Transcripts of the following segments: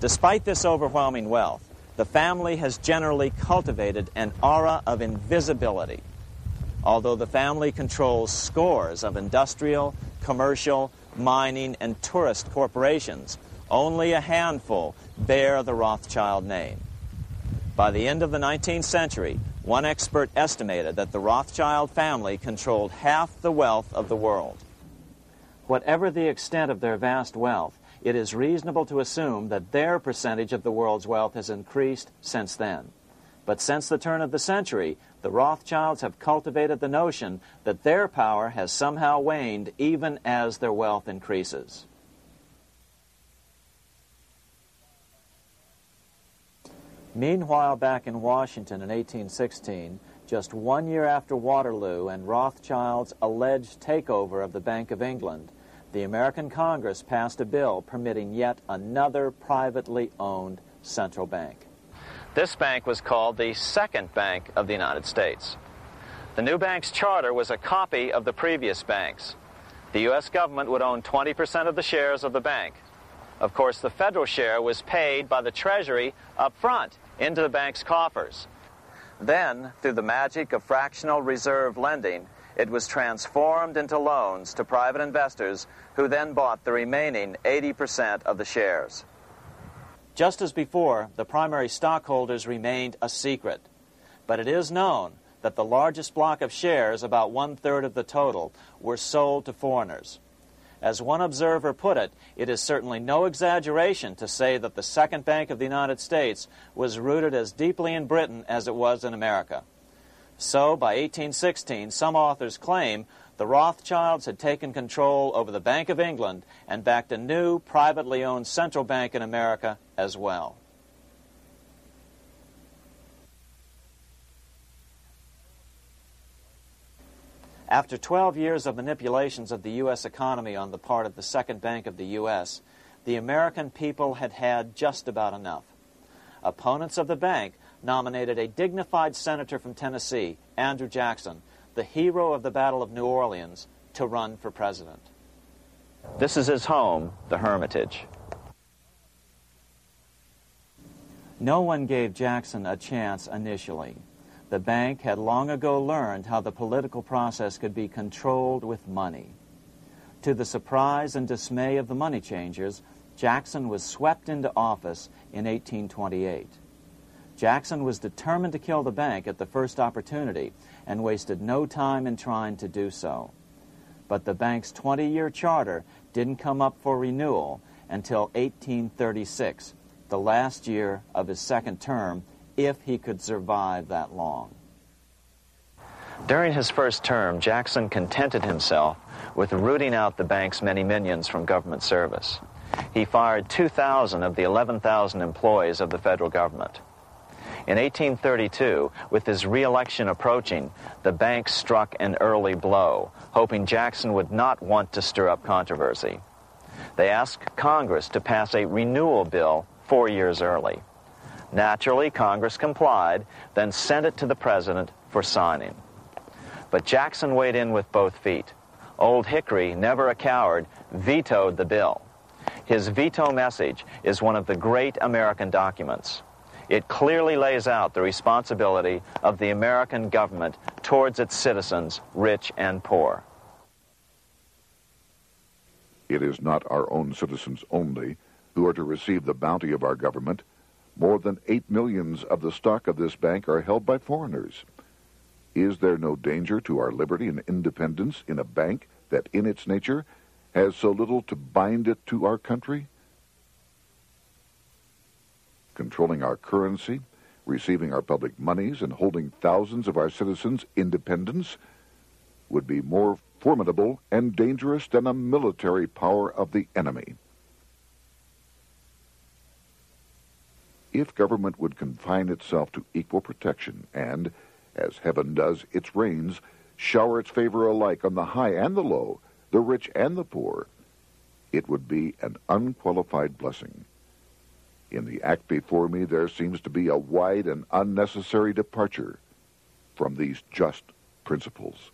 Despite this overwhelming wealth, the family has generally cultivated an aura of invisibility. Although the family controls scores of industrial, commercial, mining, and tourist corporations, only a handful bear the Rothschild name. By the end of the 19th century, one expert estimated that the Rothschild family controlled half the wealth of the world. Whatever the extent of their vast wealth, it is reasonable to assume that their percentage of the world's wealth has increased since then. But since the turn of the century, the Rothschilds have cultivated the notion that their power has somehow waned even as their wealth increases. Meanwhile, back in Washington in 1816, just 1 year after Waterloo and Rothschild's alleged takeover of the Bank of England, the American Congress passed a bill permitting yet another privately owned central bank. This bank was called the Second Bank of the United States. The new bank's charter was a copy of the previous bank's. The U.S. government would own 20% of the shares of the bank. Of course, the federal share was paid by the Treasury up front into the bank's coffers. Then, through the magic of fractional reserve lending, it was transformed into loans to private investors who then bought the remaining 80% of the shares. Just as before, the primary stockholders remained a secret. But it is known that the largest block of shares, about 1/3 of the total, were sold to foreigners. As one observer put it, it is certainly no exaggeration to say that the Second Bank of the United States was rooted as deeply in Britain as it was in America. So, by 1816, some authors claim the Rothschilds had taken control over the Bank of England and backed a new, privately owned central bank in America as well. After 12 years of manipulations of the U.S. economy on the part of the Second Bank of the U.S., the American people had had just about enough. Opponents of the bank nominated a dignified senator from Tennessee, Andrew Jackson, the hero of the Battle of New Orleans, to run for president. This is his home, the Hermitage. No one gave Jackson a chance initially. The bank had long ago learned how the political process could be controlled with money. To the surprise and dismay of the money changers, Jackson was swept into office in 1828. Jackson was determined to kill the bank at the first opportunity and wasted no time in trying to do so. But the bank's 20-year charter didn't come up for renewal until 1836, the last year of his second term, if he could survive that long. During his first term, Jackson contented himself with rooting out the bank's many minions from government service. He fired 2,000 of the 11,000 employees of the federal government. In 1832, with his re-election approaching, the bank struck an early blow, hoping Jackson would not want to stir up controversy. They asked Congress to pass a renewal bill 4 years early. Naturally, Congress complied, then sent it to the president for signing. But Jackson weighed in with both feet. Old Hickory, never a coward, vetoed the bill. His veto message is one of the great American documents. It clearly lays out the responsibility of the American government towards its citizens, rich and poor. It is not our own citizens only who are to receive the bounty of our government. More than 8 millions of the stock of this bank are held by foreigners. Is there no danger to our liberty and independence in a bank that in its nature has so little to bind it to our country? Controlling our currency, receiving our public monies, and holding thousands of our citizens' independence would be more formidable and dangerous than a military power of the enemy. If government would confine itself to equal protection and, as heaven does its rains, shower its favor alike on the high and the low, the rich and the poor, it would be an unqualified blessing. In the act before me, there seems to be a wide and unnecessary departure from these just principles.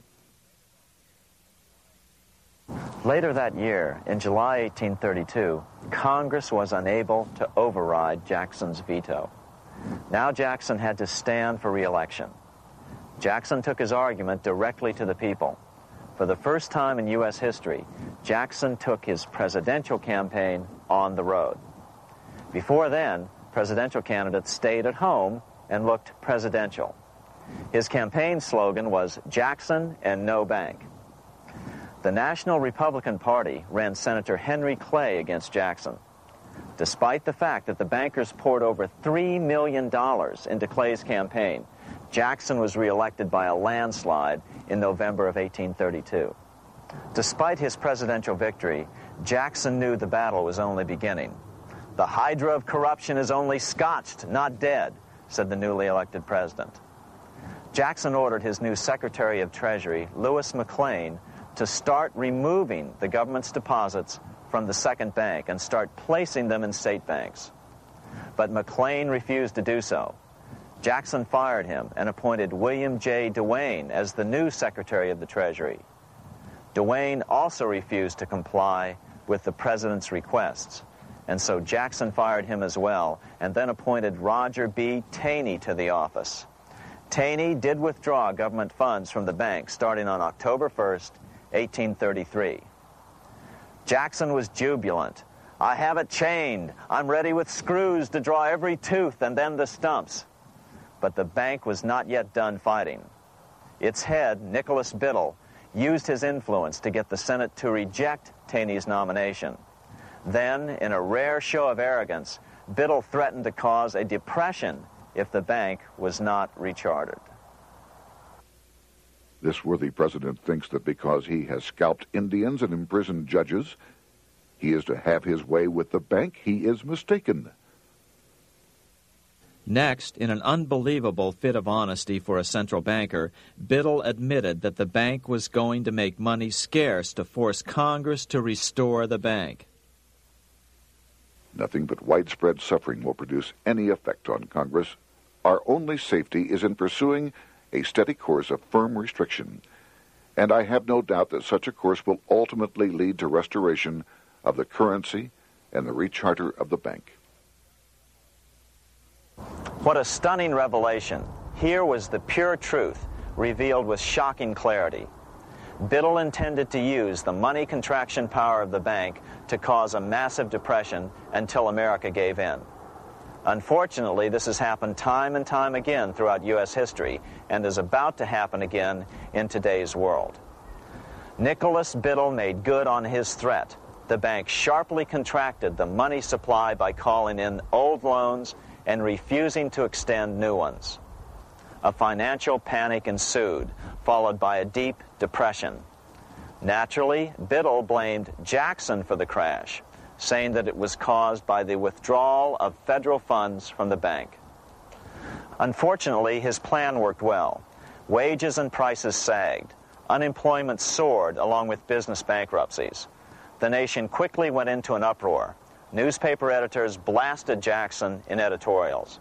Later that year, in July 1832, Congress was unable to override Jackson's veto. Now Jackson had to stand for re-election. Jackson took his argument directly to the people. For the first time in U.S. history, Jackson took his presidential campaign on the road. Before then, presidential candidates stayed at home and looked presidential. His campaign slogan was "Jackson and no bank." The National Republican Party ran Senator Henry Clay against Jackson. Despite the fact that the bankers poured over $3 million into Clay's campaign, Jackson was reelected by a landslide in November of 1832. Despite his presidential victory, Jackson knew the battle was only beginning. "The hydra of corruption is only scotched, not dead," said the newly elected president. Jackson ordered his new Secretary of Treasury, Lewis McLean, to start removing the government's deposits from the second bank and start placing them in state banks. But McLean refused to do so. Jackson fired him and appointed William J. Duane as the new Secretary of the Treasury. Duane also refused to comply with the president's requests, and so Jackson fired him as well and then appointed Roger B. Taney to the office. Taney did withdraw government funds from the bank starting on October 1st, 1833. Jackson was jubilant. "I have it chained. I'm ready with screws to draw every tooth and then the stumps." But the bank was not yet done fighting. Its head, Nicholas Biddle, used his influence to get the Senate to reject Taney's nomination. Then, in a rare show of arrogance, Biddle threatened to cause a depression if the bank was not rechartered. This worthy president thinks that because he has scalped Indians and imprisoned judges, he is to have his way with the bank. He is mistaken. Next, in an unbelievable fit of honesty for a central banker, Biddle admitted that the bank was going to make money scarce to force Congress to restore the bank. Nothing but widespread suffering will produce any effect on Congress. Our only safety is in pursuing a steady course of firm restriction, and I have no doubt that such a course will ultimately lead to restoration of the currency and the recharter of the bank. What a stunning revelation. Here was the pure truth, revealed with shocking clarity. Biddle intended to use the money contraction power of the bank to cause a massive depression until America gave in. Unfortunately, this has happened time and time again throughout U.S. history and is about to happen again in today's world. Nicholas Biddle made good on his threat. The bank sharply contracted the money supply by calling in old loans and refusing to extend new ones. A financial panic ensued, followed by a deep depression. Naturally, Biddle blamed Jackson for the crash, saying that it was caused by the withdrawal of federal funds from the bank. Unfortunately, his plan worked well. Wages and prices sagged. Unemployment soared along with business bankruptcies. The nation quickly went into an uproar. Newspaper editors blasted Jackson in editorials.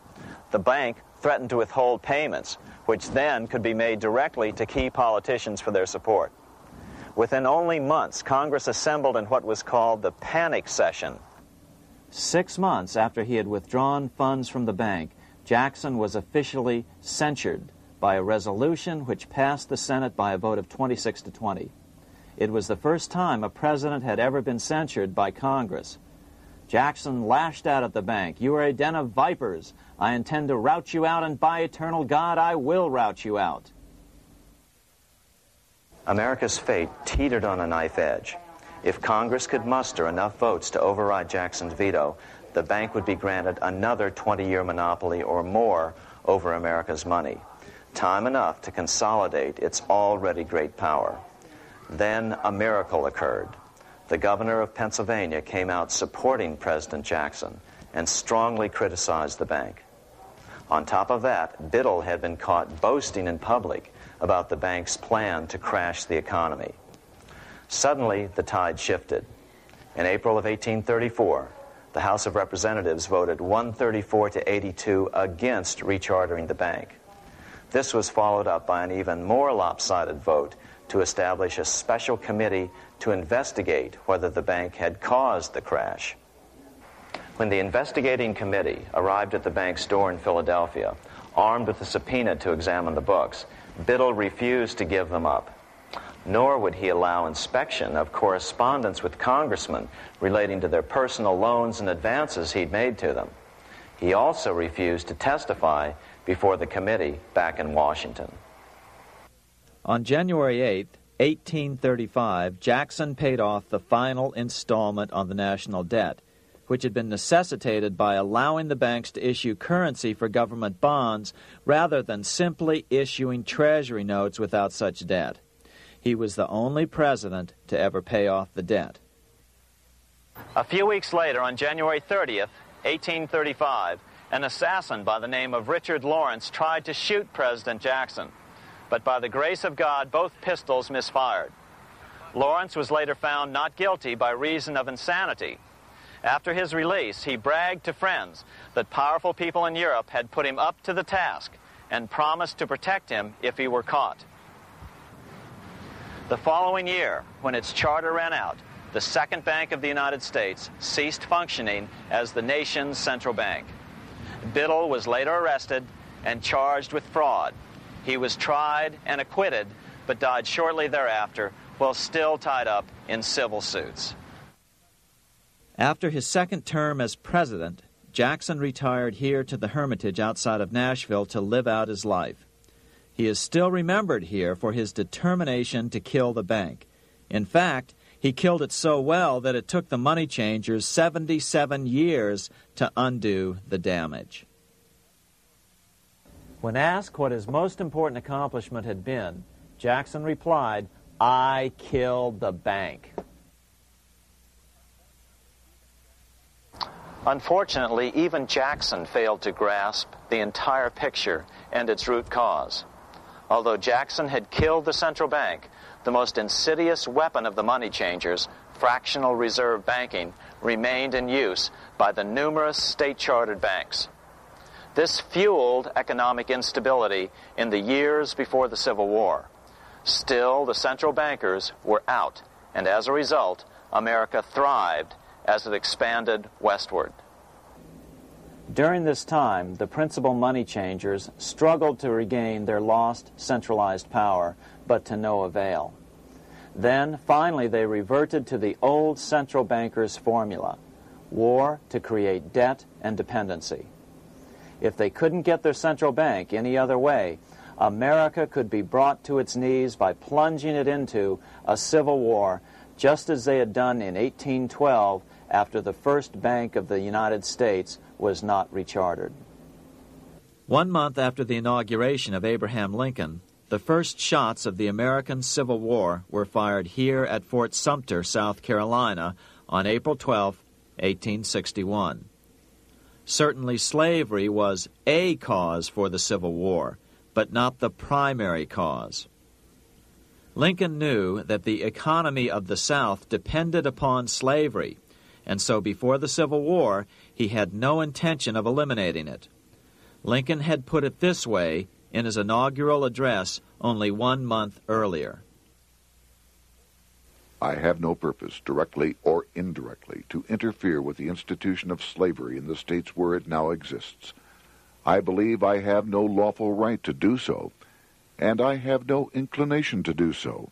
The bank threatened to withhold payments, which then could be made directly to key politicians for their support. Within only months, Congress assembled in what was called the panic session. 6 months after he had withdrawn funds from the bank, Jackson was officially censured by a resolution which passed the Senate by a vote of 26 to 20. It was the first time a president had ever been censured by Congress. Jackson lashed out at the bank. "You are a den of vipers. I intend to rout you out, and by eternal God, I will rout you out." America's fate teetered on a knife edge. If Congress could muster enough votes to override Jackson's veto, the bank would be granted another 20-year monopoly or more over America's money, time enough to consolidate its already great power. Then a miracle occurred. The governor of Pennsylvania came out supporting President Jackson and strongly criticized the bank. On top of that, Biddle had been caught boasting in public about the bank's plan to crash the economy. Suddenly, the tide shifted. In April of 1834, the House of Representatives voted 134 to 82 against rechartering the bank. This was followed up by an even more lopsided vote to establish a special committee to investigate whether the bank had caused the crash. When the investigating committee arrived at the bank's door in Philadelphia, armed with a subpoena to examine the books, Biddle refused to give them up. Nor would he allow inspection of correspondence with congressmen relating to their personal loans and advances he'd made to them. He also refused to testify before the committee back in Washington. On January 8, 1835, Jackson paid off the final installment on the national debt, which had been necessitated by allowing the banks to issue currency for government bonds rather than simply issuing treasury notes without such debt. He was the only president to ever pay off the debt. A few weeks later, on January 30th, 1835, an assassin by the name of Richard Lawrence tried to shoot President Jackson, but by the grace of God, both pistols misfired. Lawrence was later found not guilty by reason of insanity. After his release, he bragged to friends that powerful people in Europe had put him up to the task and promised to protect him if he were caught. The following year, when its charter ran out, the Second Bank of the United States ceased functioning as the nation's central bank. Biddle was later arrested and charged with fraud. He was tried and acquitted, but died shortly thereafter while still tied up in civil suits. After his second term as president, Jackson retired here to the Hermitage outside of Nashville to live out his life. He is still remembered here for his determination to kill the bank. In fact, he killed it so well that it took the money changers 77 years to undo the damage. When asked what his most important accomplishment had been, Jackson replied, "I killed the bank." Unfortunately, even Jackson failed to grasp the entire picture and its root cause. Although Jackson had killed the central bank, the most insidious weapon of the money changers, fractional reserve banking, remained in use by the numerous state-chartered banks. This fueled economic instability in the years before the Civil War. Still, the central bankers were out, and as a result, America thrived as it expanded westward. During this time, the principal money changers struggled to regain their lost centralized power, but to no avail. Then, finally, they reverted to the old central bankers' formula: war to create debt and dependency. If they couldn't get their central bank any other way, America could be brought to its knees by plunging it into a civil war, just as they had done in 1812 after the first Bank of the United States was not rechartered. 1 month after the inauguration of Abraham Lincoln, the first shots of the American Civil War were fired here at Fort Sumter, South Carolina, on April 12, 1861. Certainly slavery was a cause for the Civil War, but not the primary cause. Lincoln knew that the economy of the South depended upon slavery, and so before the Civil War, he had no intention of eliminating it. Lincoln had put it this way in his inaugural address only 1 month earlier. I have no purpose, directly or indirectly, to interfere with the institution of slavery in the states where it now exists. I believe I have no lawful right to do so, and I have no inclination to do so.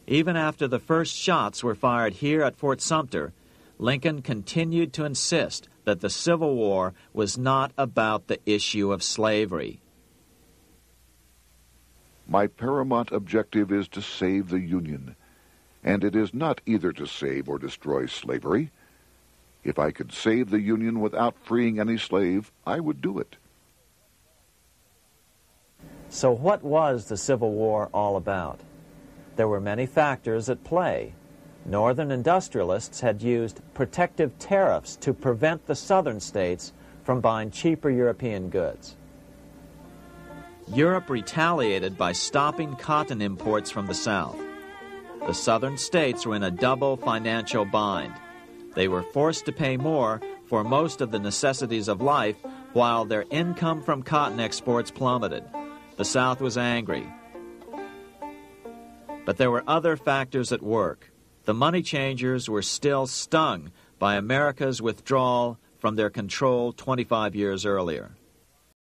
Even after the first shots were fired here at Fort Sumter, Lincoln continued to insist that the Civil War was not about the issue of slavery. My paramount objective is to save the Union, and it is not either to save or destroy slavery. If I could save the Union without freeing any slave, I would do it. So what was the Civil War all about? There were many factors at play. Northern industrialists had used protective tariffs to prevent the southern states from buying cheaper European goods. Europe retaliated by stopping cotton imports from the South. The southern states were in a double financial bind. They were forced to pay more for most of the necessities of life, while their income from cotton exports plummeted. The South was angry. But there were other factors at work. The money changers were still stung by America's withdrawal from their control 25 years earlier.